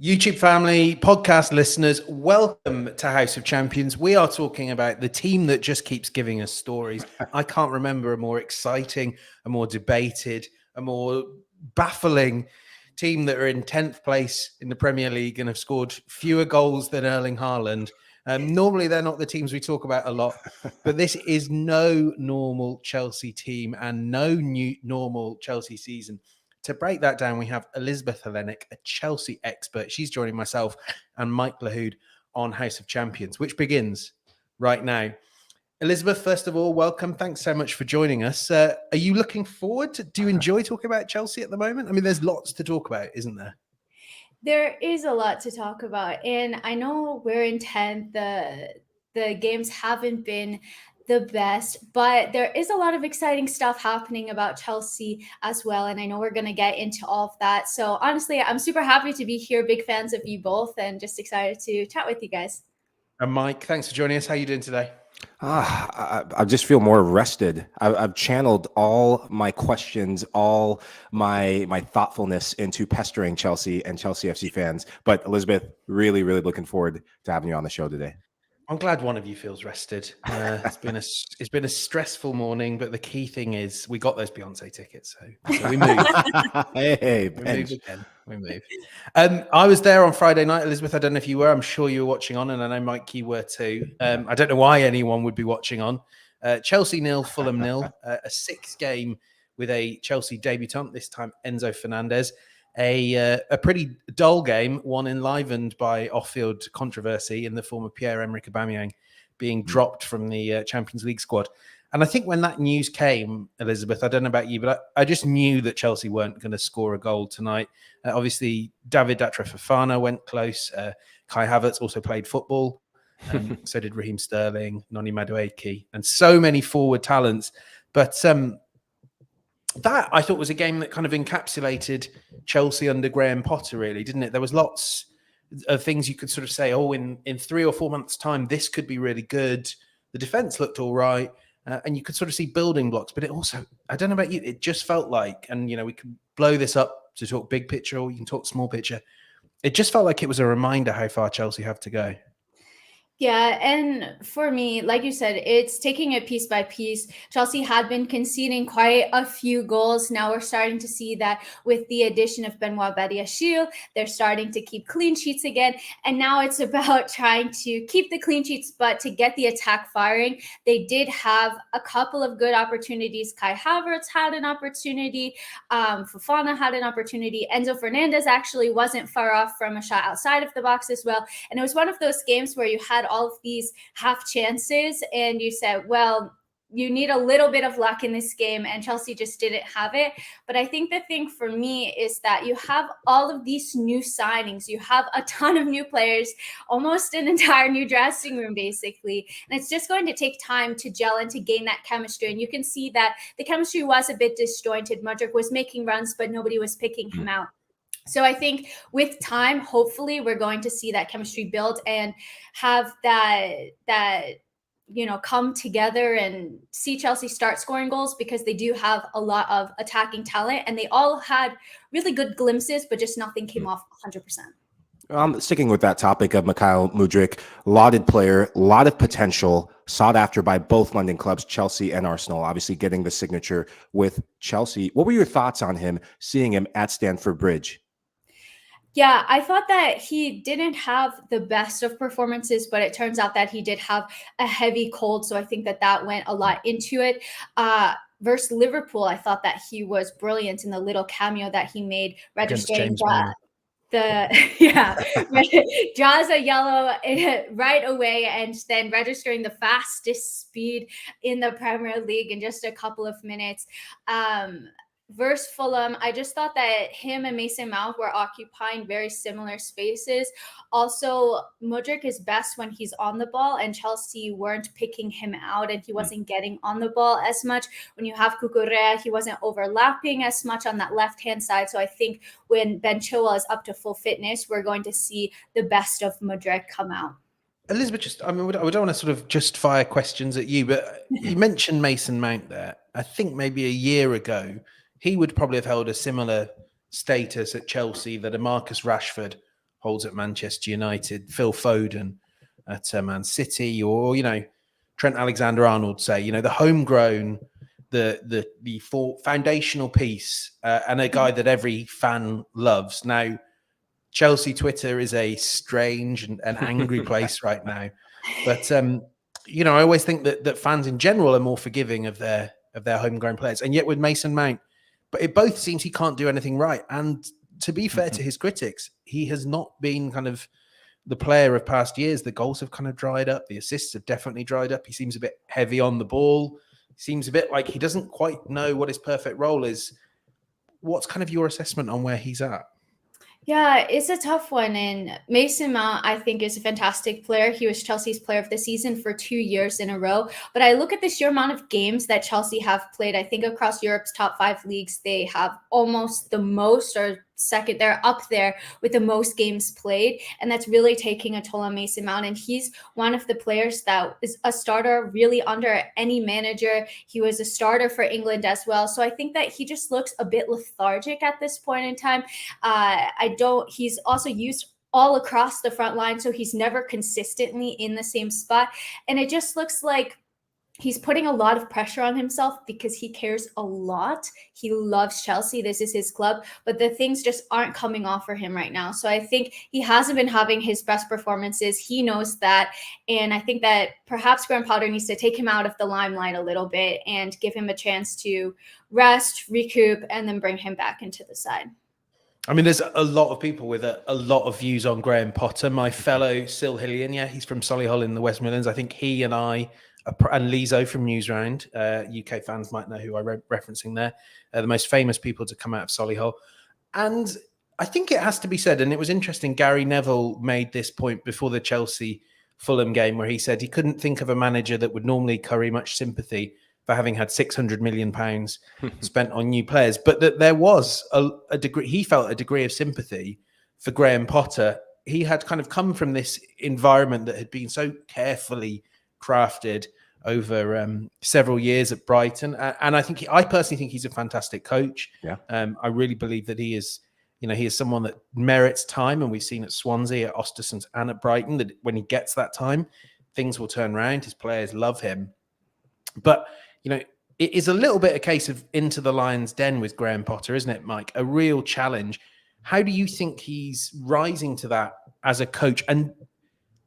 YouTube family, podcast listeners, welcome to House of Champions. We are talking about the team that just keeps giving us stories. I can't remember a more exciting, a more debated, a more baffling team that are in 10th place in the Premier League and have scored fewer goals than Erling Haaland. Normally, they're not the teams we talk about a lot, but this is no normal Chelsea team and no new normal Chelsea season. To break that down, we have Elizabeth Helenek, a Chelsea expert. She's joining myself and Mike Lahoud on House of Champions, which begins right now. Elizabeth, first of all, welcome. Thanks so much for joining us. Are you looking forward to, do you enjoy talking about Chelsea at the moment? I mean, there's lots to talk about, isn't there? There is a lot to talk about. And I know we're in 10th. The games haven't been the best, but there is a lot of exciting stuff happening about Chelsea as well. And I know we're going to get into all of that. So honestly, I'm super happy to be here. Big fans of you both and just excited to chat with you guys. And Mike, thanks for joining us. How are you doing today? I just feel more rested. I've channeled all my questions, all my thoughtfulness into pestering Chelsea and Chelsea FC fans. But Elizabeth, really, really looking forward to having you on the show today. I'm glad one of you feels rested. It's been a stressful morning, but the key thing is we got those Beyonce tickets, so we moved. We moved. I was there on Friday night, Elizabeth. I don't know if you were. I'm sure you were watching on, and I know Mike, you were too. I don't know why anyone would be watching on. Chelsea 0, Fulham 0. A 6th game with a Chelsea debutant. This time, Enzo Fernandez. A pretty dull game, one enlivened by off-field controversy in the form of Pierre-Emerick Aubameyang being dropped from the Champions League squad. And I think when that news came, Elizabeth, I don't know about you, but I just knew that Chelsea weren't going to score a goal tonight. Obviously, David Datra Fofana went close. Kai Havertz also played football. So did Raheem Sterling, Noni Madueke, and so many forward talents. But that I thought was a game that kind of encapsulated Chelsea under Graham Potter, really, didn't it? There was lots of things you could sort of say, oh, in 3 or 4 months' time, this could be really good. The defense looked all right. And you could sort of see building blocks. But it also, I don't know about you, it just felt like, and, you know, we could blow this up to talk big picture or you can talk small picture. It just felt like it was a reminder how far Chelsea have to go. Yeah, and for me, like you said, it's taking it piece by piece. Chelsea had been conceding quite a few goals. Now we're starting to see that with the addition of Benoit Badiashile, they're starting to keep clean sheets again. And now it's about trying to keep the clean sheets, but to get the attack firing. They did have a couple of good opportunities. Kai Havertz had an opportunity. Fofana had an opportunity. Enzo Fernandez actually wasn't far off from a shot outside of the box as well. And it was one of those games where you had all of these half chances and you said, well, you need a little bit of luck in this game, and Chelsea just didn't have it. But I think the thing for me is that you have all of these new signings. You have a ton of new players, almost an entire new dressing room, basically. And it's just going to take time to gel and to gain that chemistry. And you can see that the chemistry was a bit disjointed. Mudryk was making runs, but nobody was picking him out. So I think with time, hopefully, we're going to see that chemistry build and have that come together and see Chelsea start scoring goals, because they do have a lot of attacking talent and they all had really good glimpses, but just nothing came off 100%. Sticking with that topic of Mikhail Mudryk, lauded player, a lot of potential, sought after by both London clubs, Chelsea and Arsenal, obviously getting the signature with Chelsea. What were your thoughts on him, seeing him at Stamford Bridge? Yeah, I thought that he didn't have the best of performances, but it turns out that he did have a heavy cold. So I think that went a lot into it. Versus Liverpool, I thought that he was brilliant in the little cameo that he made, registering draws a yellow right away, and then registering the fastest speed in the Premier League in just a couple of minutes. Versus Fulham, I just thought that him and Mason Mount were occupying very similar spaces. Also, Mudryk is best when he's on the ball, and Chelsea weren't picking him out, and he wasn't getting on the ball as much. When you have Cucurella, he wasn't overlapping as much on that left-hand side. So I think when Ben Chilwell is up to full fitness, we're going to see the best of Mudryk come out. Elizabeth, we don't want to sort of just fire questions at you, but you mentioned Mason Mount there. I think maybe a year ago, he would probably have held a similar status at Chelsea that a Marcus Rashford holds at Manchester United, Phil Foden at Man City, or Trent Alexander-Arnold say, the homegrown, the foundational piece, and a guy that every fan loves. Now, Chelsea Twitter is a strange and angry place right now, but I always think that fans in general are more forgiving of their homegrown players, and yet with Mason Mount, but it both seems he can't do anything right. And to be fair to his critics, he has not been kind of the player of past years. The goals have kind of dried up. The assists have definitely dried up. He seems a bit heavy on the ball. Seems a bit like he doesn't quite know what his perfect role is. What's kind of your assessment on where he's at? Yeah, it's a tough one. And Mason Mount, I think, is a fantastic player. He was Chelsea's player of the season for 2 years in a row. But I look at the sheer amount of games that Chelsea have played. I think across Europe's top 5 leagues, they have almost the most, or second, they're up there with the most games played. And that's really taking a toll on Mason Mount. And he's one of the players that is a starter really under any manager. He was a starter for England as well. So I think that he just looks a bit lethargic at this point in time. He's also used all across the front line, so he's never consistently in the same spot. And it just looks like he's putting a lot of pressure on himself because he cares a lot. He loves Chelsea. This is his club, but the things just aren't coming off for him right now. So I think he hasn't been having his best performances. He knows that. And I think that perhaps Graham Potter needs to take him out of the limelight a little bit and give him a chance to rest, recoup, and then bring him back into the side. I mean, there's a lot of people with a lot of views on Graham Potter. My fellow Sil Hillian, he's from Solihull in the West Midlands. I think he and I, and Lizo from Newsround, UK fans might know who I'm referencing there, the most famous people to come out of Solihull. And I think it has to be said, and it was interesting, Gary Neville made this point before the Chelsea-Fulham game where he said he couldn't think of a manager that would normally curry much sympathy for having had £600 million spent on new players, but that there was a degree, he felt a degree of sympathy for Graham Potter. He had kind of come from this environment that had been so carefully crafted over several years at Brighton. And I personally think he's a fantastic coach. Yeah. I really believe that he is someone that merits time. And we've seen at Swansea, at Ostersund, and at Brighton that when he gets that time, things will turn around. His players love him. But it is a little bit a case of into the lion's den with Graham Potter, isn't it, Mike? A real challenge. How do you think he's rising to that as a coach? And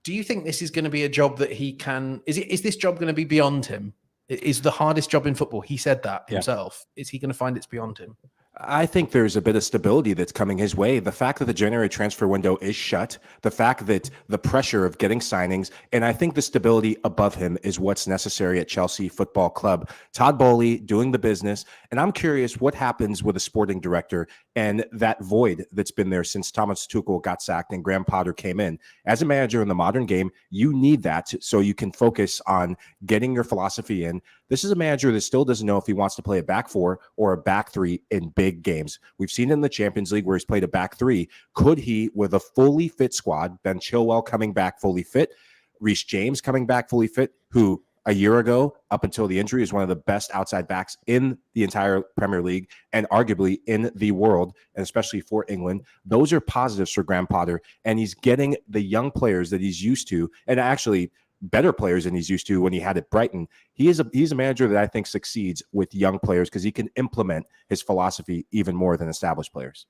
do you think this is going to be a job that he can... Is this job going to be beyond him? Is the hardest job in football? He said that himself. Is he going to find it's beyond him? I think there's a bit of stability that's coming his way. The fact that the January transfer window is shut, the fact that the pressure of getting signings, and I think the stability above him is what's necessary at Chelsea Football Club. Todd Boehly doing the business, and I'm curious what happens with a sporting director and that void that's been there since Thomas Tuchel got sacked and Graham Potter came in. As a manager in the modern game, you need that so you can focus on getting your philosophy in. This is a manager that still doesn't know if he wants to play a back 4 or a back 3 in big games. We've seen it in the Champions League where he's played a back 3. Could he, with a fully fit squad, Ben Chilwell coming back fully fit, Reece James coming back fully fit, who a year ago, up until the injury, is one of the best outside backs in the entire Premier League and arguably in the world, and especially for England. Those are positives for Graham Potter, and he's getting the young players that he's used to, and actually better players than he's used to when he had at Brighton. He's a manager that I think succeeds with young players because he can implement his philosophy even more than established players.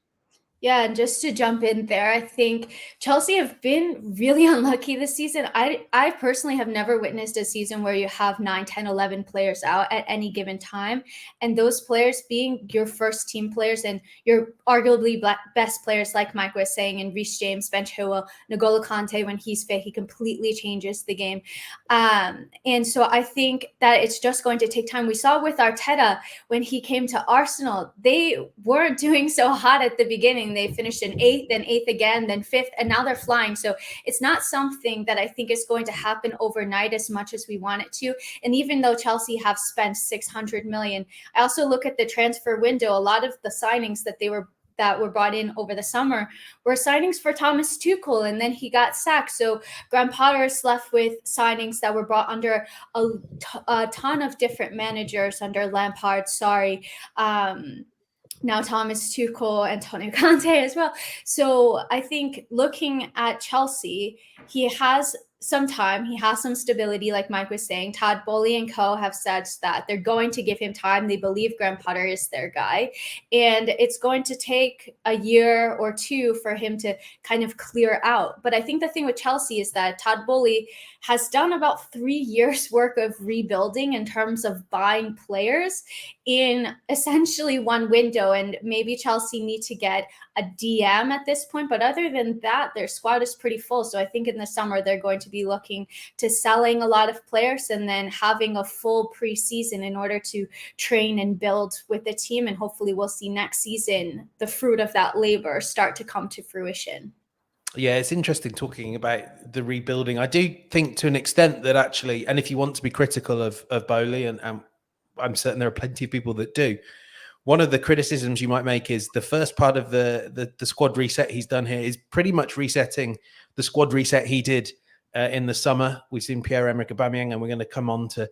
Yeah, and just to jump in there, I think Chelsea have been really unlucky this season. I personally have never witnessed a season where you have 9, 10, 11 players out at any given time. And those players being your first team players and your arguably best players, like Mike was saying, and Reece James, Ben Chilwell, N'Golo Kante, when he's fit, he completely changes the game. And so I think that it's just going to take time. We saw with Arteta when he came to Arsenal, they weren't doing so hot at the beginning. They finished in 8th, then 8th again, then 5th, and now they're flying. So it's not something that I think is going to happen overnight as much as we want it to. And even though Chelsea have spent $600 million, I also look at the transfer window. A lot of the signings that were brought in over the summer were signings for Thomas Tuchel, and then he got sacked. So Graham Potter is left with signings that were brought under a ton of different managers, under Lampard, now Thomas Tuchel, Antonio Conte as well. So I think looking at Chelsea, he has some time, he has some stability, like Mike was saying. Todd Boehly and co have said that they're going to give him time. They believe Graham Potter is their guy. And it's going to take a year or two for him to kind of clear out. But I think the thing with Chelsea is that Todd Boehly has done about 3 years work of rebuilding in terms of buying players in essentially one window. And maybe Chelsea need to get a DM at this point. But other than that, their squad is pretty full. So I think in the summer, they're going to be looking to selling a lot of players and then having a full preseason in order to train and build with the team. And hopefully we'll see next season the fruit of that labor start to come to fruition. Yeah, it's interesting talking about the rebuilding. I do think to an extent that actually, and if you want to be critical of Boehly, and I'm certain there are plenty of people that do, one of the criticisms you might make is the first part of the squad reset he's done here is pretty much resetting the squad reset he did in the summer. We've seen Pierre-Emerick Aubameyang, and we're going to come on to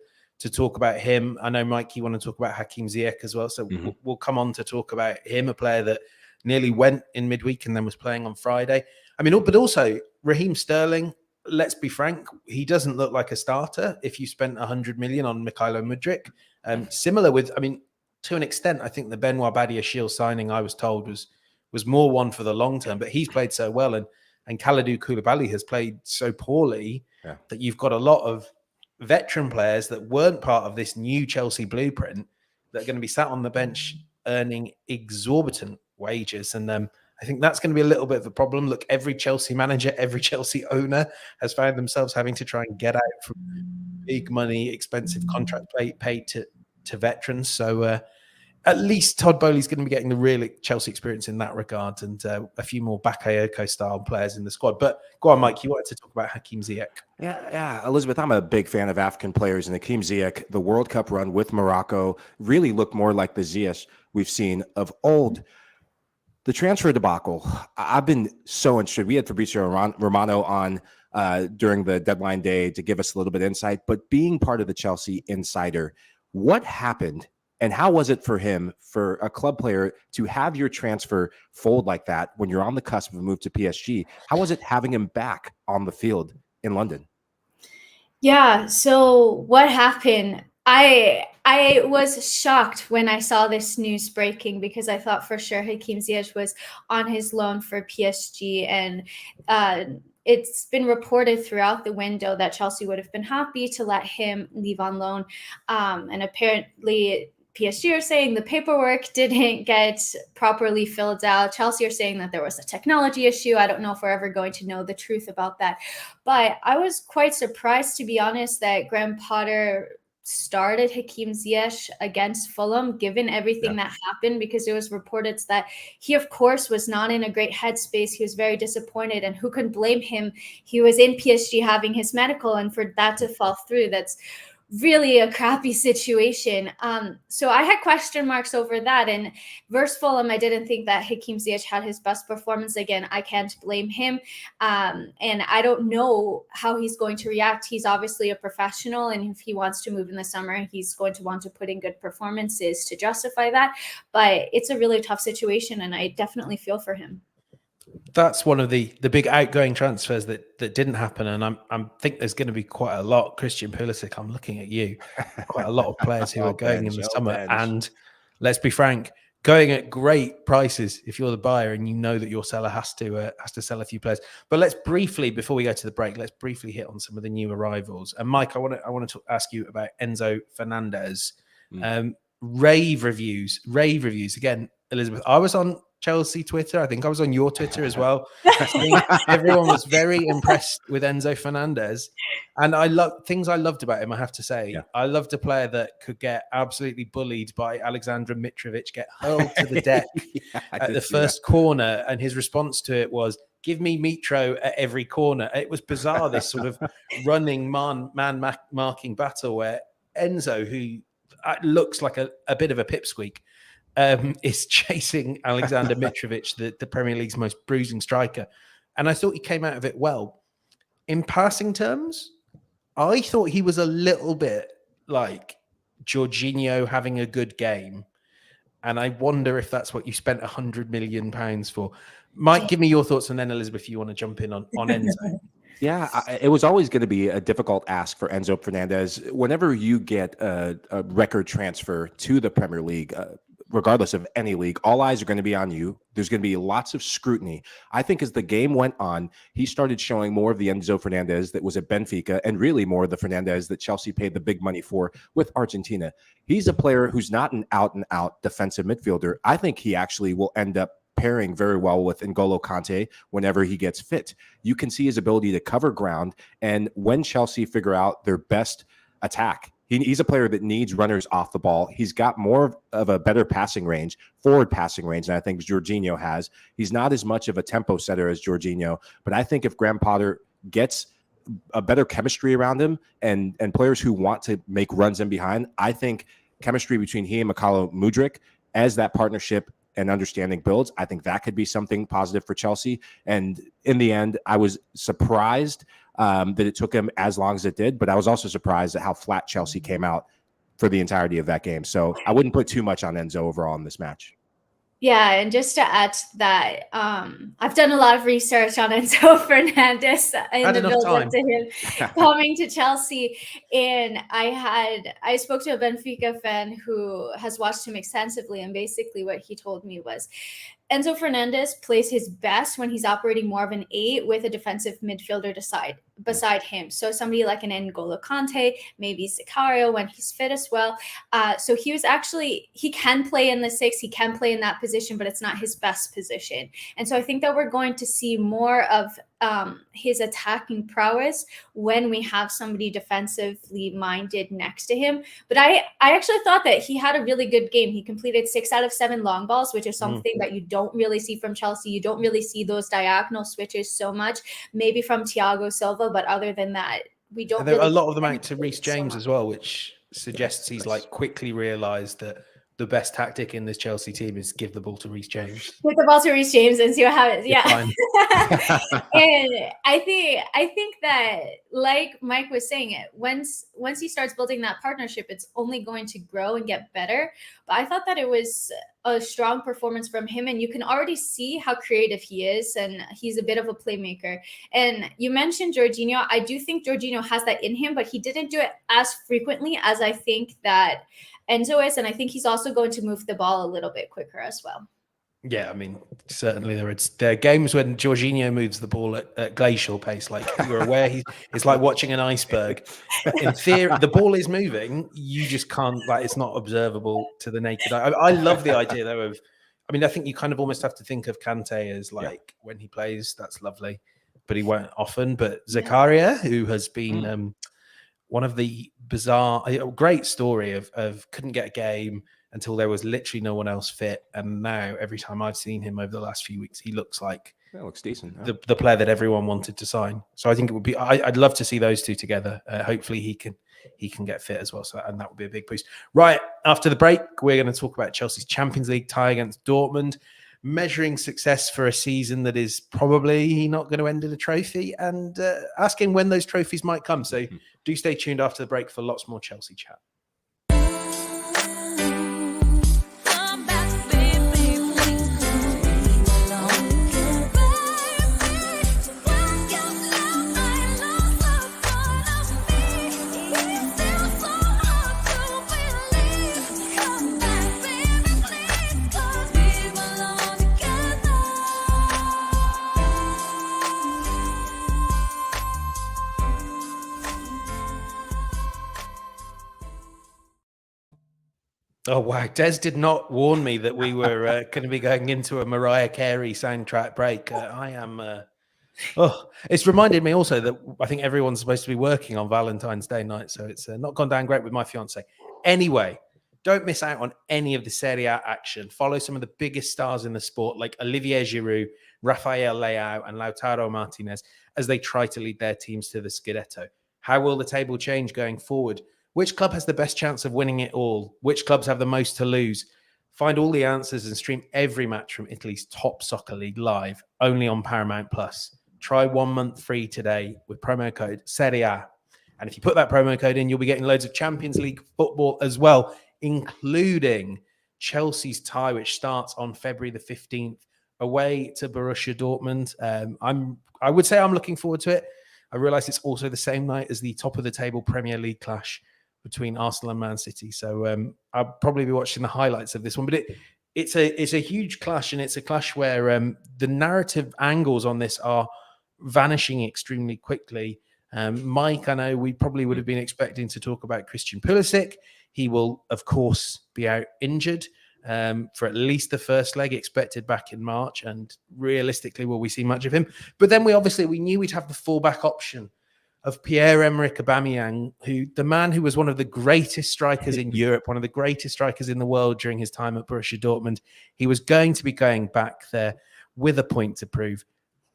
talk about him. I know, Mike, you want to talk about Hakim Ziyech as well, so we'll come on to talk about him, a player that nearly went in midweek and then was playing on Friday. I mean, but also Raheem Sterling, let's be frank, he doesn't look like a starter if you spent 100 million on Mykhailo Mudryk. Similar with, I mean, to an extent, I think the Benoit Badiashile signing, I was told, was more one for the long term, but he's played so well, and Kalidou Koulibaly has played so poorly that you've got a lot of veteran players that weren't part of this new Chelsea blueprint that are going to be sat on the bench earning exorbitant wages. And I think that's going to be a little bit of a problem. Look, every Chelsea manager, every Chelsea owner has found themselves having to try and get out from big money, expensive contract paid to veterans. So at least Todd Boehly's going to be getting the real Chelsea experience in that regard, and a few more Bakayoko style players in the squad. But go on, Mike, you wanted to talk about Hakim Ziyech. Yeah, Elizabeth, I'm a big fan of African players, and Hakim Ziyech, the World Cup run with Morocco, really looked more like the Ziyech we've seen of old. The transfer debacle, I've been so interested. We had Fabrizio Romano on during the deadline day to give us a little bit of insight, but being part of the Chelsea Insider, what happened and how was it for him, for a club player, to have your transfer fold like that when you're on the cusp of a move to PSG? How was it having him back on the field in London? Yeah, so what happened? I was shocked when I saw this news breaking, because I thought for sure Hakim Ziyech was on his loan for PSG, and it's been reported throughout the window that Chelsea would have been happy to let him leave on loan, and apparently PSG are saying the paperwork didn't get properly filled out. Chelsea are saying that there was a technology issue. I don't know if we're ever going to know the truth about that. But I was quite surprised, to be honest, that Graham Potter started Hakim Ziyech against Fulham, given everything that happened, because it was reported that he, of course, was not in a great headspace. He was very disappointed, and who can blame him? He was in PSG having his medical, and for that to fall through, that's really a crappy situation. So I had question marks over that. And versus Fulham, I didn't think that Hakim Ziyech had his best performance. Again, I can't blame him. And I don't know how he's going to react. He's obviously a professional, and if he wants to move in the summer, he's going to want to put in good performances to justify that. But it's a really tough situation, and I definitely feel for him. That's one of the big outgoing transfers that didn't happen, and I think there's going to be quite a lot. Christian Pulisic, I'm looking at you. Quite a lot of players who are going in the summer, and let's be frank, going at great prices if you're the buyer and you know that your seller has to sell a few players. But let's briefly, before we go to the break, let's briefly hit on some of the new arrivals. And Mike, I want to ask you about Enzo Fernandez. Rave reviews again. Elizabeth, I was on Chelsea Twitter. I think I was on your Twitter as well. I think everyone was very impressed with Enzo Fernandez. And I loved about him, I have to say. Yeah. I loved a player that could get absolutely bullied by Alexander Mitrovic, get hurled to the deck at the first corner. And his response to it was, give me Mitro at every corner. It was bizarre, this sort of running man marking battle where Enzo, who looks like a bit of a pipsqueak, is chasing Alexander Mitrovic, the Premier League's most bruising striker. And I thought he came out of it well. In passing terms, I thought he was a little bit like Jorginho having a good game. And I wonder if that's what you spent £100 million for. Mike, give me your thoughts, and then Elizabeth, if you want to jump in on Enzo. Yeah, it was always going to be a difficult ask for Enzo Fernandez. Whenever you get a record transfer to the Premier League, regardless of any league, all eyes are going to be on you. There's going to be lots of scrutiny. I think as the game went on, he started showing more of the Enzo Fernandez that was at Benfica, and really more of the Fernandez that Chelsea paid the big money for with Argentina. He's a player who's not an out-and-out defensive midfielder. I think he actually will end up pairing very well with N'Golo Kante whenever he gets fit. You can see his ability to cover ground, and when Chelsea figure out their best attack, he's a player that needs runners off the ball. He's got more of a better passing range, forward passing range, than I think Jorginho has. He's not as much of a tempo setter as Jorginho, but I think if Graham Potter gets a better chemistry around him and players who want to make runs in behind, I think chemistry between he and Michael Mudryk, as that partnership and understanding builds, I think that could be something positive for Chelsea. And in the end, I was surprised that it took him as long as it did, but I was also surprised at how flat Chelsea came out for the entirety of that game. So I wouldn't put too much on Enzo overall in this match. Yeah, and just to add to that, I've done a lot of research on Enzo Fernandez in the build-up to him coming to Chelsea, and I spoke to a Benfica fan who has watched him extensively, and basically what he told me was Enzo Fernandez plays his best when he's operating more of an 8 with a defensive midfielder beside him. So somebody like an N'Golo Kante, maybe Sicario when he's fit as well. So he can play in the 6, he can play in that position, but it's not his best position. And so I think that we're going to see more of his attacking prowess when we have somebody defensively minded next to him. But I actually thought that he had a really good game. He completed 6 out of 7 long balls, which is something that you don't really see from Chelsea. You don't really see those diagonal switches so much, maybe from Thiago Silva, but other than that, we don't really a lot of them out to Reece James as well, which suggests he's like quickly realized that the best tactic in this Chelsea team is give the ball to Reece James. Give the ball to Reece James and see what happens. Yeah. And I think that, like Mike was saying, once he starts building that partnership, it's only going to grow and get better. But I thought that it was a strong performance from him, and you can already see how creative he is, and he's a bit of a playmaker. And you mentioned Jorginho. I do think Jorginho has that in him, but he didn't do it as frequently as I think that Enzo is, and I think he's also going to move the ball a little bit quicker as well. Yeah, I mean, certainly there are games when Jorginho moves the ball at glacial pace. Like, you're aware, it's like watching an iceberg. In theory, the ball is moving. You just can't, like, it's not observable to the naked eye. I love the idea, though, of, I mean, I think you kind of almost have to think of Kante as like, when he plays, that's lovely, but he won't often. But Zakaria, who has been one of the bizarre, great story of couldn't get a game until there was literally no one else fit. And now every time I've seen him over the last few weeks, he looks like looks decent. Yeah. The player that everyone wanted to sign. So I think it would be, I'd love to see those two together. Hopefully he can get fit as well. So, and that would be a big boost. Right. After the break, we're going to talk about Chelsea's Champions League tie against Dortmund, measuring success for a season that is probably not going to end in a trophy, and asking when those trophies might come. So do stay tuned after the break for lots more Chelsea chat. Oh, wow. Des did not warn me that we were going to be going into a Mariah Carey soundtrack break. I am... it's reminded me also that I think everyone's supposed to be working on Valentine's Day night, so it's not gone down great with my fiance. Anyway, don't miss out on any of the Serie A action. Follow some of the biggest stars in the sport, like Olivier Giroud, Rafael Leao, and Lautaro Martinez, as they try to lead their teams to the Scudetto. How will the table change going forward? Which club has the best chance of winning it all? Which clubs have the most to lose? Find all the answers and stream every match from Italy's top soccer league live, only on Paramount+. Try 1 month free today with promo code Serie A. And if you put that promo code in, you'll be getting loads of Champions League football as well, including Chelsea's tie, which starts on February the 15th, away to Borussia Dortmund. I would say I'm looking forward to it. I realise it's also the same night as the top of the table Premier League clash between Arsenal and Man City. So I'll probably be watching the highlights of this one. But it's a huge clash, and it's a clash where the narrative angles on this are vanishing extremely quickly. Mike, I know we probably would have been expecting to talk about Christian Pulisic. He will, of course, be out injured for at least the first leg, expected back in March. And realistically, will we see much of him? But then we knew we'd have the fallback option of Pierre-Emerick Aubameyang, the man who was one of the greatest strikers in Europe, one of the greatest strikers in the world during his time at Borussia Dortmund. He was going to be going back there with a point to prove.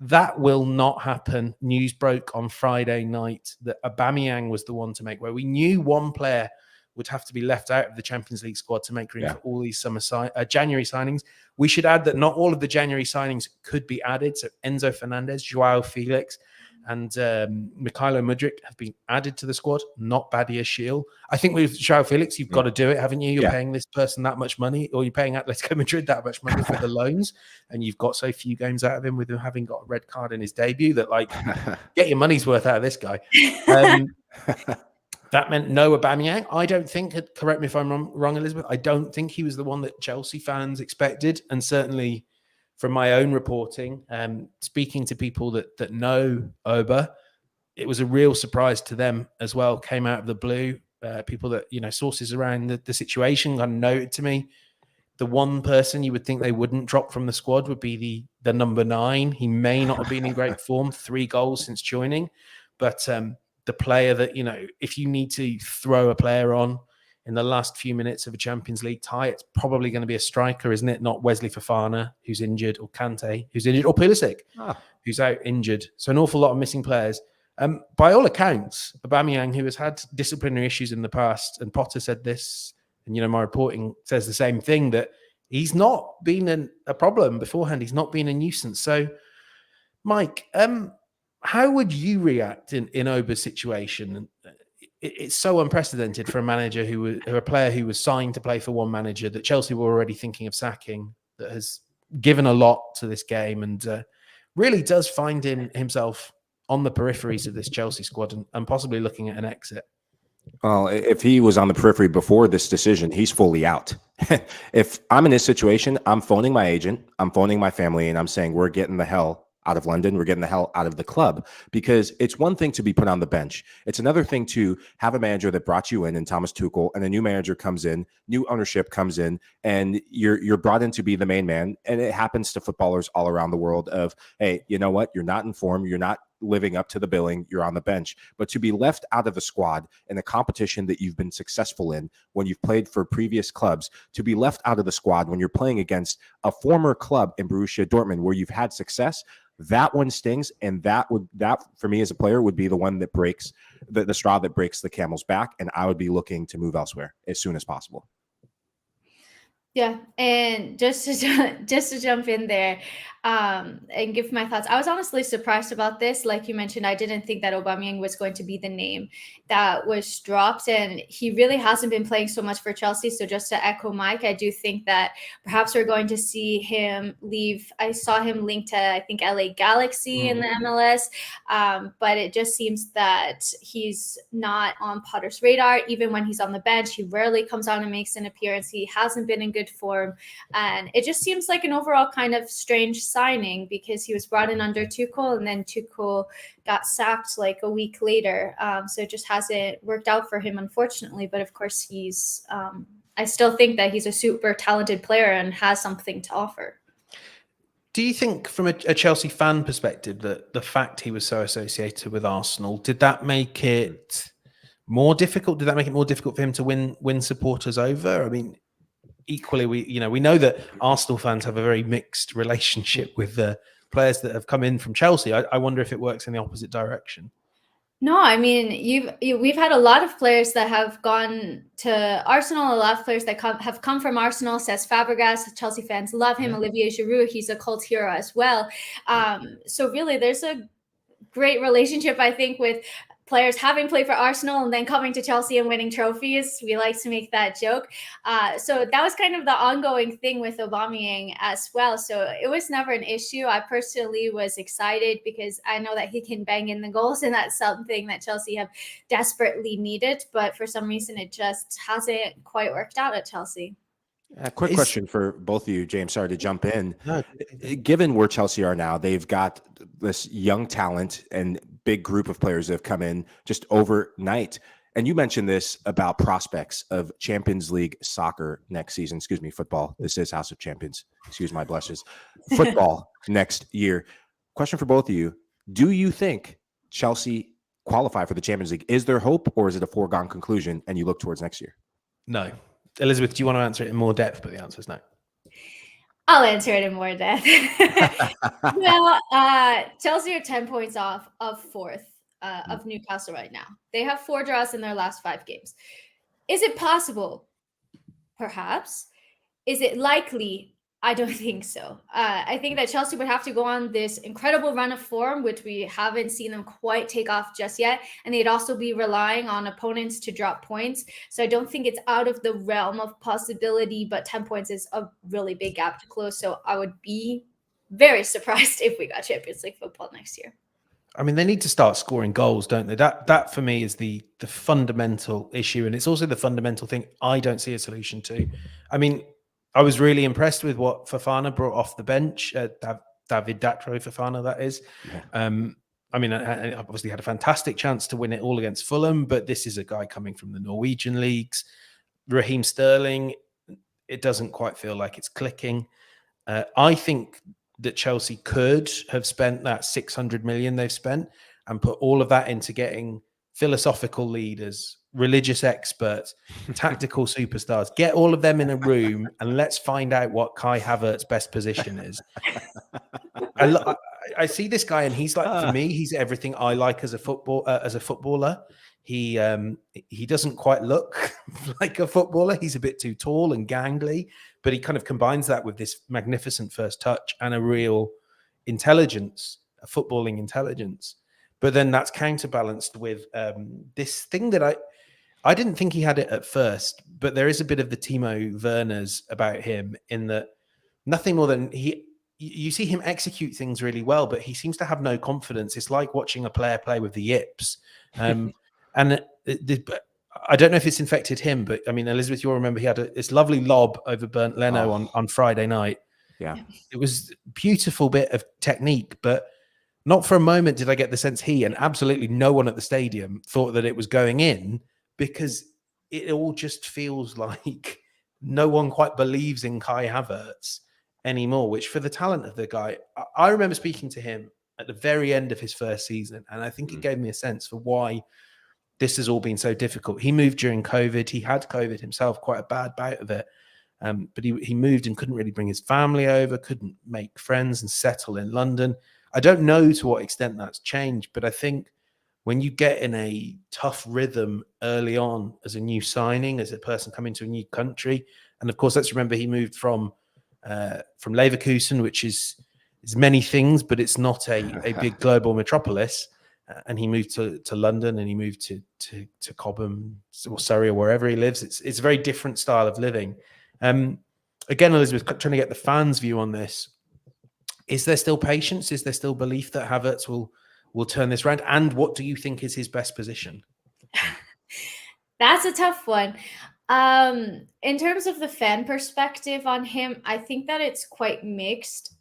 That will not happen. News broke on Friday night that Aubameyang was the one to make way. We knew one player would have to be left out of the Champions League squad to make room for all these January signings. We should add that not all of the January signings could be added. So Enzo Fernandez, Joao Felix, and Mikhailo Mudryk have been added to the squad, not Badiashile. I think with Joao Felix, you've got to do it, haven't you? You're paying this person that much money, or you're paying Atletico Madrid that much money for the loans, and you've got so few games out of him with him having got a red card in his debut that, like, get your money's worth out of this guy. That meant no Aubameyang. I don't think, correct me if I'm wrong, Elizabeth, I don't think he was the one that Chelsea fans expected, and certainly from my own reporting, speaking to people that know Auba, it was a real surprise to them as well. Came out of the blue. People that, sources around the situation kind of noted to me, the one person you would think they wouldn't drop from the squad would be the number 9. He may not have been in great form, 3 goals since joining, but the player that, if you need to throw a player on in the last few minutes of a Champions League tie, it's probably going to be a striker, isn't it? Not Wesley Fofana, who's injured, or Kante, who's injured, or Pulisic, who's out injured. So an awful lot of missing players. By all accounts, Aubameyang, who has had disciplinary issues in the past, and Potter said this, and my reporting says the same thing, that he's not been a problem beforehand. He's not been a nuisance. So, Mike, how would you react in Auba's situation? It's so unprecedented for a manager a player who was signed to play for one manager, that Chelsea were already thinking of sacking, that has given a lot to this game, and really does find himself on the peripheries of this Chelsea squad and possibly looking at an exit. Well, if he was on the periphery before this decision, he's fully out. If I'm in this situation, I'm phoning my agent, I'm phoning my family, and I'm saying, we're getting the hell out of London. We're getting the hell out of the club, because it's one thing to be put on the bench. It's another thing to have a manager that brought you in Thomas Tuchel, and a new manager comes in, new ownership comes in, and you're brought in to be the main man. And it happens to footballers all around the world of, hey, you know what? You're not in form. You're not living up to the billing. You're on the bench. But to be left out of the squad in a competition that you've been successful in when you've played for previous clubs, to be left out of the squad when you're playing against a former club in Borussia Dortmund where you've had success, that one stings. And that for me as a player would be the one that breaks the straw that breaks the camel's back. And I would be looking to move elsewhere as soon as possible. Yeah, and just to jump in there and give my thoughts, I was honestly surprised about this. Like you mentioned, I didn't think that Aubameyang was going to be the name that was dropped, and he really hasn't been playing so much for Chelsea. So just to echo Mike, I do think that perhaps we're going to see him leave. I saw him linked to, I think, LA Galaxy in the MLS, but it just seems that he's not on Potter's radar. Even when he's on the bench, he rarely comes on and makes an appearance. He hasn't been in good form, and it just seems like an overall kind of strange signing, because he was brought in under Tuchel, and then Tuchel got sacked like a week later, so it just hasn't worked out for him, unfortunately. But of course, he's I still think that he's a super talented player and has something to offer. Do you think, from a Chelsea fan perspective, that the fact he was so associated with Arsenal, did that make it more difficult? Did that make it more difficult for him to win supporters over? I mean, equally, we know that Arsenal fans have a very mixed relationship with the players that have come in from Chelsea. I wonder if it works in the opposite direction. No, I mean, we've had a lot of players that have gone to Arsenal, a lot of players that have come from Arsenal. Cesc Fabregas, Chelsea fans love him. Yeah. Olivier Giroud, he's a cult hero as well. So really, there's a great relationship, I think, with players having played for Arsenal and then coming to Chelsea and winning trophies. We like to make that joke. So that was kind of the ongoing thing with Aubameyang as well. So it was never an issue. I personally was excited because I know that he can bang in the goals, and that's something that Chelsea have desperately needed. But for some reason, it just hasn't quite worked out at Chelsea. A quick question for both of you, James. Sorry to jump in. No. Given where Chelsea are now, they've got this young talent and big group of players that have come in just overnight. And you mentioned this about prospects of Champions League soccer next season. Excuse me, football. This is House of Champions. Excuse my blushes. Football next year. Question for both of you. Do you think Chelsea qualify for the Champions League? Is there hope, or is it a foregone conclusion and you look towards next year? No. Elizabeth, do you want to answer it in more depth? But the answer is no. I'll answer it in more depth. Well, Chelsea are 10 points off of fourth of Newcastle right now. They have 4 draws in their last 5 games. Is it possible? Perhaps. Is it likely? I don't think so. I think that Chelsea would have to go on this incredible run of form, which we haven't seen them quite take off just yet. And they'd also be relying on opponents to drop points. So I don't think it's out of the realm of possibility, but 10 points is a really big gap to close. So I would be very surprised if we got Champions League football next year. I mean, they need to start scoring goals, don't they? That for me is the fundamental issue. And it's also the fundamental thing I don't see a solution to. I mean, I was really impressed with what Fofana brought off the bench. David Datro Fofana, that is. Yeah. I mean, I obviously had a fantastic chance to win it all against Fulham, but this is a guy coming from the Norwegian leagues. Raheem Sterling, it doesn't quite feel like it's clicking. I think that Chelsea could have spent that 600 million they've spent and put all of that into getting philosophical leaders, religious experts, tactical superstars. Get all of them in a room and let's find out what Kai Havertz's best position is. I see this guy and he's like, for me, he's everything I like as a footballer. He doesn't quite look like a footballer. He's a bit too tall and gangly, but he kind of combines that with this magnificent first touch and a real intelligence, a footballing intelligence. But then that's counterbalanced with this thing that I didn't think he had it at first, but there is a bit of the Timo Werners about him in that nothing more than you see him execute things really well, but he seems to have no confidence. It's like watching a player play with the yips. And I don't know if it's infected him, but I mean, Elizabeth, you'll remember he had this lovely lob over Bernd Leno on Friday night. Yeah. It was a beautiful bit of technique, but not for a moment did I get the sense he and absolutely no one at the stadium thought that it was going in, because it all just feels like no one quite believes in Kai Havertz anymore, which for the talent of the guy, I remember speaking to him at the very end of his first season, and I think it gave me a sense for why this has all been so difficult. He moved during COVID. He had COVID himself, quite a bad bout of it. But he moved and couldn't really bring his family over, couldn't make friends and settle in London. I don't know to what extent that's changed, but I think when you get in a tough rhythm early on as a new signing, as a person coming to a new country, and of course, let's remember he moved from Leverkusen, which is many things, but it's not a big global metropolis. And he moved to London, and he moved to Cobham or Surrey or wherever he lives. It's a very different style of living. Again, Elizabeth, trying to get the fans' view on this. Is there still patience? Is there still belief that Havertz will turn this around? And what do you think is his best position? That's a tough one. In terms of the fan perspective on him, I think that it's quite mixed.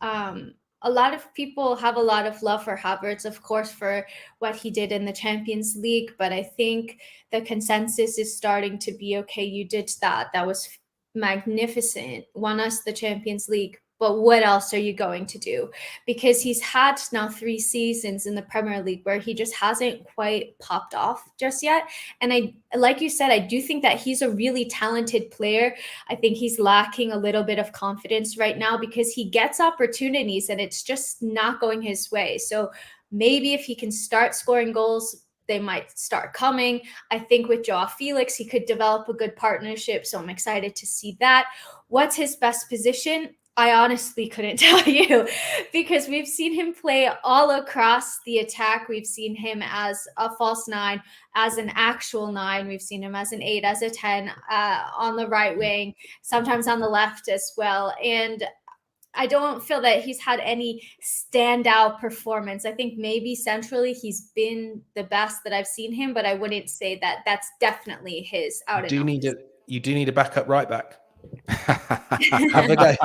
A lot of people have a lot of love for Havertz, of course, for what he did in the Champions League. But I think the consensus is starting to be, okay, you did that. That was magnificent. Won us the Champions League. But what else are you going to do? Because he's had now 3 seasons in the Premier League where he just hasn't quite popped off just yet. And like you said, I do think that he's a really talented player. I think he's lacking a little bit of confidence right now because he gets opportunities and it's just not going his way. So maybe if he can start scoring goals, they might start coming. I think with Joao Felix, he could develop a good partnership. So I'm excited to see that. What's his best position? I honestly couldn't tell you, because we've seen him play all across the attack. We've seen him as a false nine, as an actual nine. We've seen him as an 8, as a 10, on the right wing, sometimes on the left as well. And I don't feel that he's had any standout performance. I think maybe centrally he's been the best that I've seen him, but I wouldn't say that that's definitely his out and out. You do need a backup right back. Have a guy.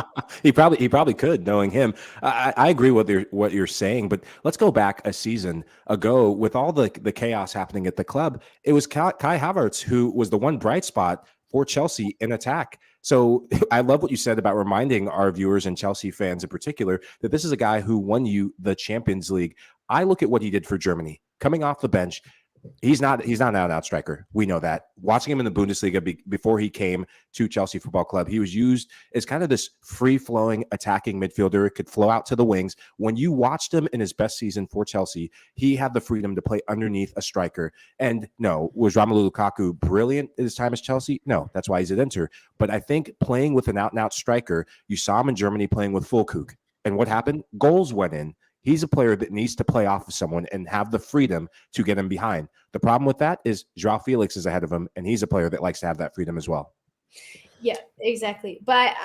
He probably could, knowing him. I agree with what you're saying, but let's go back a season ago with all the chaos happening at the club. It was Kai Havertz who was the one bright spot for Chelsea in attack. So I love what you said about reminding our viewers and Chelsea fans in particular that this is a guy who won you the Champions League. I look at what he did for Germany coming off the bench. He's not an out-and-out striker. We know that. Watching him in the Bundesliga before he came to Chelsea Football Club, he was used as kind of this free-flowing attacking midfielder. It could flow out to the wings. When you watched him in his best season for Chelsea, he had the freedom to play underneath a striker. And no, was Romelu Lukaku brilliant at his time as Chelsea? No, that's why he's at Inter. But I think playing with an out-and-out striker, you saw him in Germany playing with Füllkrug. And what happened? Goals went in. He's a player that needs to play off of someone and have the freedom to get him behind. The problem with that is Joao Felix is ahead of him, and he's a player that likes to have that freedom as well. Yeah, exactly. But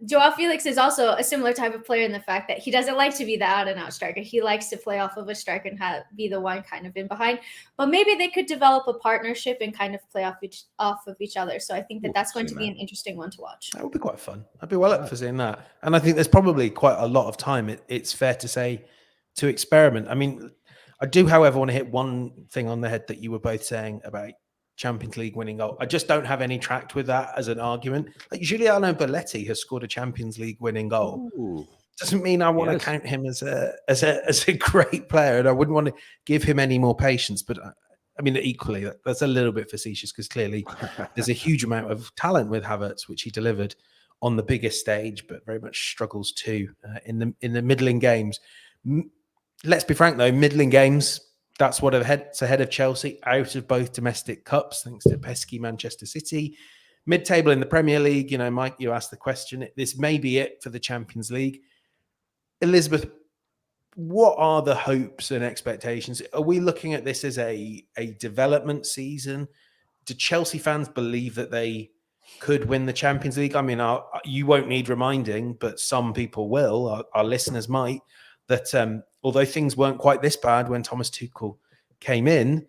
Joao Felix is also a similar type of player in the fact that he doesn't like to be the out-and-out striker. He likes to play off of a striker and be the one kind of in behind. But maybe they could develop a partnership and kind of play off of each other. So I think that's going to be an interesting one to watch. That would be quite fun. I'd be well up for seeing that. And I think there's probably quite a lot of time, it's fair to say, to experiment. I mean, I do, however, want to hit one thing on the head that you were both saying about Champions League winning goal. I just don't have any tract with that as an argument. Like Giuliano Belletti has scored a Champions League winning goal. Ooh. Doesn't mean I want to count him as a great player, and I wouldn't want to give him any more patience. But I mean, equally, that's a little bit facetious because clearly there's a huge amount of talent with Havertz, which he delivered on the biggest stage, but very much struggles too in the middling games. Let's be frank, though, middling games. That's what it's ahead of Chelsea, out of both domestic cups, thanks to pesky Manchester City. Mid-table in the Premier League, Mike, you asked the question. This may be it for the Champions League. Elizabeth, what are the hopes and expectations? Are we looking at this as a development season? Do Chelsea fans believe that they could win the Champions League? I mean, you won't need reminding, but some people will. Our listeners might. That although things weren't quite this bad when Thomas Tuchel came in,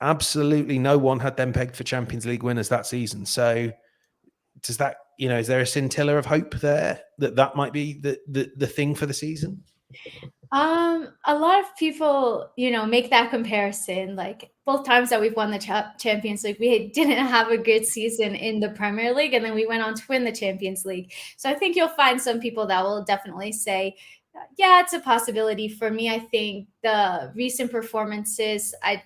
absolutely no one had them pegged for Champions League winners that season. So does that, is there a scintilla of hope there that might be the thing for the season? A lot of people, make that comparison. Like both times that we've won the Champions League, we didn't have a good season in the Premier League, and then we went on to win the Champions League. So I think you'll find some people that will definitely say, yeah, it's a possibility. For me, I think the recent performances, I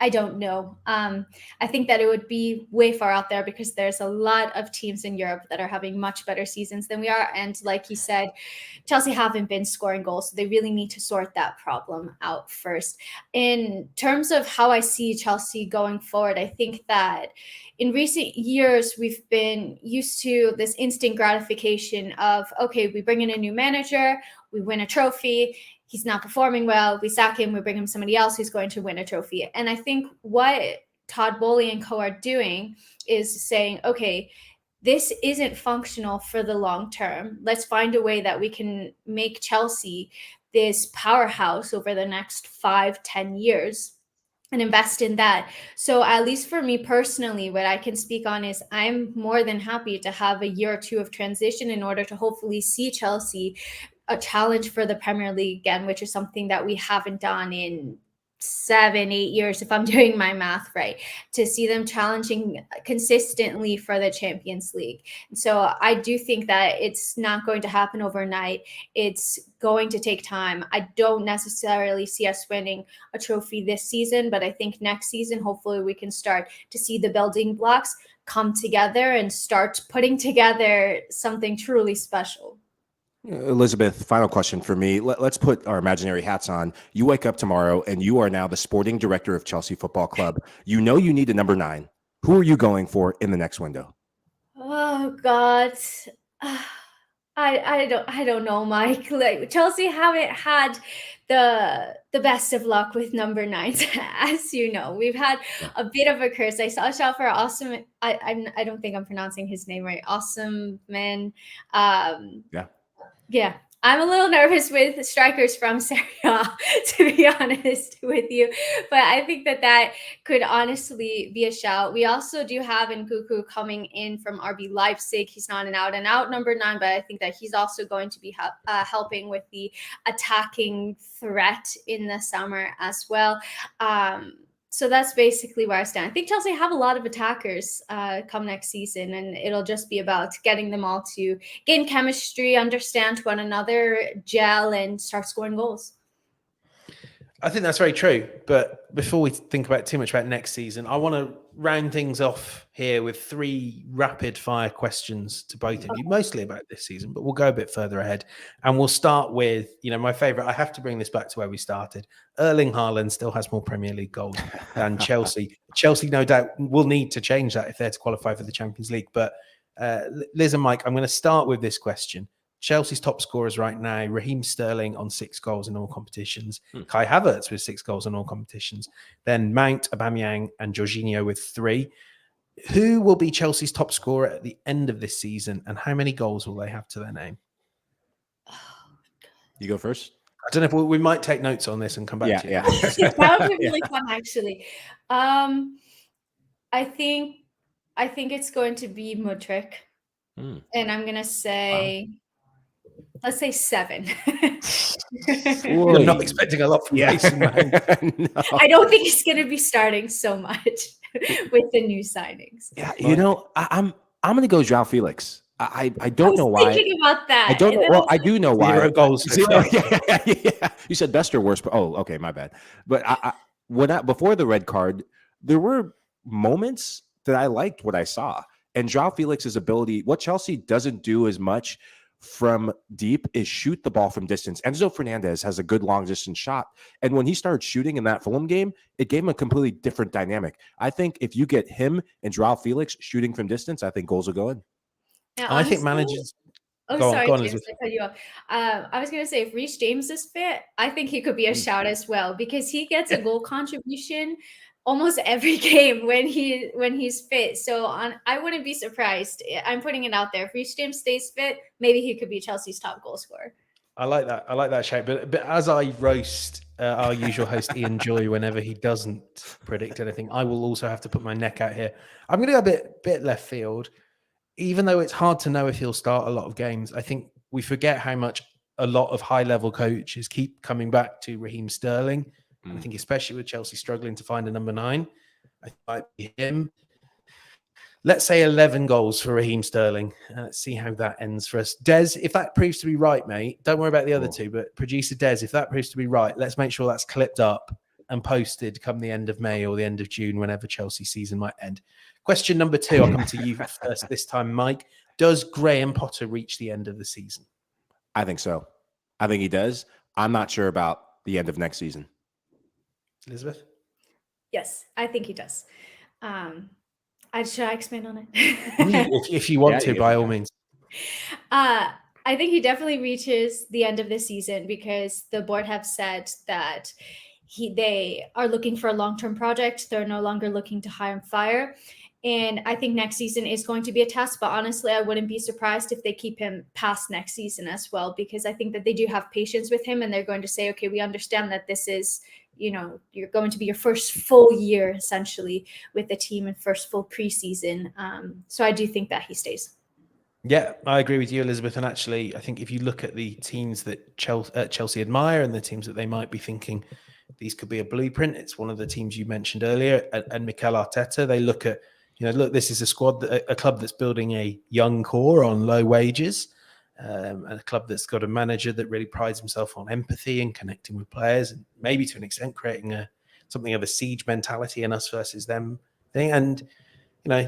don't know. I think that it would be way far out there because there's a lot of teams in Europe that are having much better seasons than we are. And like you said, Chelsea haven't been scoring goals, so they really need to sort that problem out first. In terms of how I see Chelsea going forward, I think that in recent years, we've been used to this instant gratification of, okay, we bring in a new manager, we win a trophy, he's not performing well, we sack him, we bring him somebody else who's going to win a trophy. And I think what Todd Boehly and co are doing is saying, okay, this isn't functional for the long term. Let's find a way that we can make Chelsea this powerhouse over the next 5-10 years and invest in that. So at least for me personally, what I can speak on is I'm more than happy to have a year or two of transition in order to hopefully see Chelsea a challenge for the Premier League again, which is something that we haven't done in 7-8 years, if I'm doing my math right, to see them challenging consistently for the Champions League. And so I do think that it's not going to happen overnight. It's going to take time. I don't necessarily see us winning a trophy this season, but I think next season, hopefully we can start to see the building blocks come together and start putting together something truly special. Elizabeth, final question for me. Let's put our imaginary hats on. You wake up tomorrow and you are now the sporting director of Chelsea Football Club. You know you need a number 9. Who are you going for in the next window? Oh, God. I don't know, Mike. Like Chelsea haven't had the best of luck with number 9s, as you know. We've had a bit of a curse. I saw a shot for Awesome. I don't think I'm pronouncing his name right. Awesome man. Yeah. I'm a little nervous with strikers from Serie A, to be honest with you. But I think that could honestly be a shout. We also do have Nkunku coming in from RB Leipzig. He's not an out-and-out number 9, but I think that he's also going to be helping with the attacking threat in the summer as well. So that's basically where I stand. I think Chelsea have a lot of attackers come next season, and it'll just be about getting them all to gain chemistry, understand one another, gel, and start scoring goals. I think that's very true. But before we think about too much about next season, I want to round things off here with 3 rapid fire questions to both of you, mostly about this season, but we'll go a bit further ahead. And we'll start with, my favorite. I have to bring this back to where we started. Erling Haaland still has more Premier League goals than Chelsea. Chelsea, no doubt, will need to change that if they're to qualify for the Champions League. But Liz and Mike, I'm going to start with this question. Chelsea's top scorers right now, Raheem Sterling on 6 goals in all competitions, Kai Havertz with 6 goals in all competitions, then Mount, Aubameyang and Jorginho with 3. Who will be Chelsea's top scorer at the end of this season, and how many goals will they have to their name? You go first. I don't know if we might take notes on this and come back to you. Yeah. That would be really fun, actually. I think it's going to be Mudryk. And I'm going to say... Wow. Let's say 7. I'm not expecting a lot from Mason Mount. No. I don't think he's going to be starting so much with the new signings. Yeah, I'm going to go João Felix. I don't know why. Thinking about that. I don't know. Well, I do know why. 0 goals. Yeah. You said best or worst. Oh, okay, my bad. But before the red card, there were moments that I liked what I saw, and João Felix's ability. What Chelsea doesn't do as much from deep is shoot the ball from distance. Enzo Fernandez has a good long distance shot. And when he started shooting in that Fulham game, it gave him a completely different dynamic. I think if you get him and João Felix shooting from distance, I think goals will go in. Yeah, I think managers... Sorry, James, I cut you off. I was going to say, if Reece James is fit, I think he could be a shout as well, because he gets a goal contribution almost every game when he's fit. So I wouldn't be surprised. I'm putting it out there. If Reece James stays fit, maybe he could be Chelsea's top goal scorer. I like that shape. But as I roast our usual host Ian Joy whenever he doesn't predict anything, I will also have to put my neck out here. I'm going to go a bit left field. Even though it's hard to know if he'll start a lot of games, I think we forget how much a lot of high-level coaches keep coming back to Raheem Sterling. I think especially with Chelsea struggling to find a number 9, I think it might be him. Let's say 11 goals for Raheem Sterling. Let's see how that ends for us. Des, if that proves to be right, mate, don't worry about the other 2, but producer Des, if that proves to be right, let's make sure that's clipped up and posted come the end of May or the end of June, whenever Chelsea season might end. Question number 2, I'll come to you first this time, Mike. Does Graham Potter reach the end of the season? I think so. I think he does. I'm not sure about the end of next season. Elizabeth? Yes, I think he does. Should I expand on it? if you want to, by all means. I think he definitely reaches the end of the season, because the board have said that they are looking for a long-term project. They're no longer looking to hire and fire. And I think next season is going to be a test, but honestly, I wouldn't be surprised if they keep him past next season as well, because I think that they do have patience with him, and they're going to say, okay, we understand that this is, you're going to be your first full year essentially with the team and first full preseason. So I do think that he stays. Yeah, I agree with you, Elizabeth. And actually, I think if you look at the teams that Chelsea admire and the teams that they might be thinking these could be a blueprint, it's one of the teams you mentioned earlier, and Mikel Arteta. They look at, look, this is a squad, a club that's building a young core on low wages, and a club that's got a manager that really prides himself on empathy and connecting with players, and maybe to an extent creating something of a siege mentality, and us versus them thing. And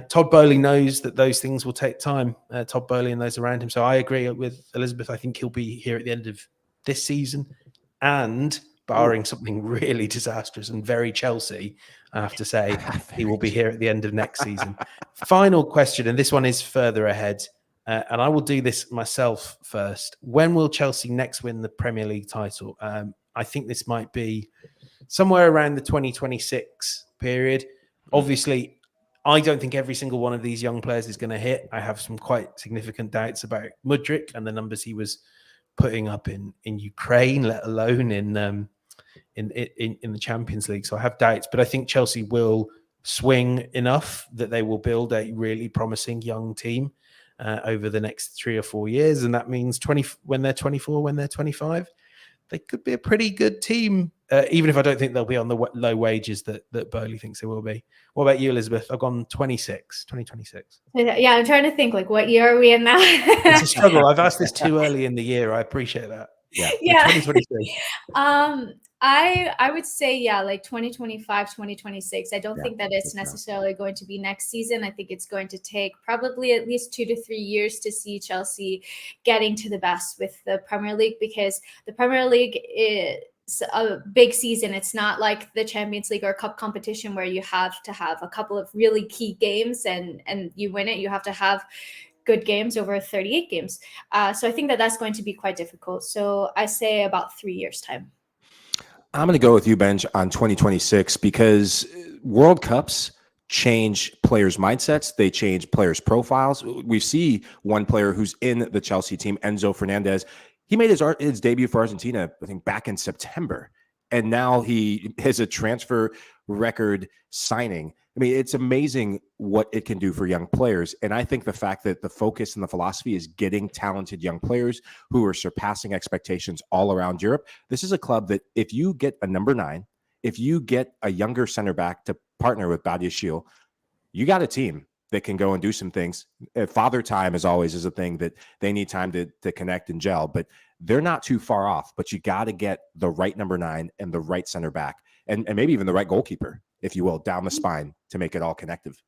Todd Boehly knows that those things will take time. Todd Boehly and those around him. So I agree with Elizabeth. I think he'll be here at the end of this season, and barring something really disastrous and very Chelsea, I have to say, he will be here at the end of next season. Final question, and this one is further ahead. And I will do this myself first. When will Chelsea next win the Premier League title? I think this might be somewhere around the 2026 period. Obviously, I don't think every single one of these young players is going to hit. I have some quite significant doubts about Mudryk and the numbers he was putting up in Ukraine, let alone in the Champions League. So I have doubts, but I think Chelsea will swing enough that they will build a really promising young team over the next 3 or 4 years. And that means when they're 24, when they're 25, they could be a pretty good team, even if I don't think they'll be on the low wages that Boehly thinks they will be. What about you, Elizabeth? I've gone 2026. Yeah, I'm trying to think, like, what year are we in now? It's a struggle. I've asked this too early in the year. I appreciate that. Yeah. 2026. I would say, yeah, like 2025, 2026. I don't think that it's so. necessarily going to be next season. I think it's going to take probably at least 2 to 3 years to see Chelsea getting to the best with the Premier League, because the Premier League is a big season. It's not like the Champions League or cup competition where you have to have a couple of really key games and you win it. You have to have good games over 38 games. So I think that that's going to be quite difficult. So I say about 3 years' time. I'm going to go with you, Benge, on 2026, because World Cups change players' mindsets. They change players' profiles. We see one player who's in the Chelsea team, Enzo Fernandez. He made his debut for Argentina, I think, back in September. And now he has a transfer record signing. I mean, it's amazing what it can do for young players. And I think the fact that the focus and the philosophy is getting talented young players who are surpassing expectations all around Europe. This is a club that if you get a number 9, if you get a younger center back to partner with Badiashile, you got a team that can go and do some things. Father time, as always, is a thing that they need time to connect and gel, but they're not too far off. But you got to get the right number 9 and the right center back, and maybe even the right goalkeeper, if you will, down the spine to make it all connective.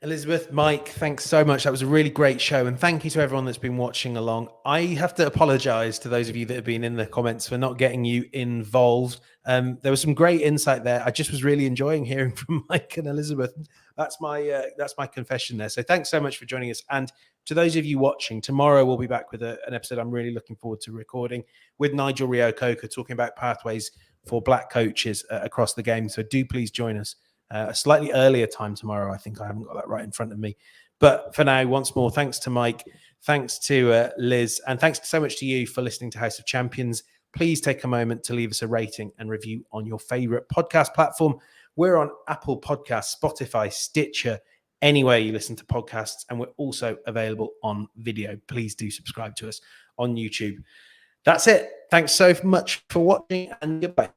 Elizabeth, Mike, thanks so much. That was a really great show. And thank you to everyone that's been watching along. I have to apologize to those of you that have been in the comments for not getting you involved. There was some great insight there. I just was really enjoying hearing from Mike and Elizabeth. That's my confession there. So thanks so much for joining us. And to those of you watching, tomorrow we'll be back with an episode I'm really looking forward to recording with Nigel Rio-Coker, talking about pathways for black coaches across the game. So do please join us. A slightly earlier time tomorrow. I think I haven't got that right in front of me. But for now, once more, thanks to Mike, thanks to Liz, and thanks so much to you for listening to House of Champions. Please take a moment to leave us a rating and review on your favorite podcast platform. We're on Apple Podcasts, Spotify, Stitcher, anywhere you listen to podcasts, and we're also available on video. Please do subscribe to us on YouTube. That's it. Thanks so much for watching, and goodbye.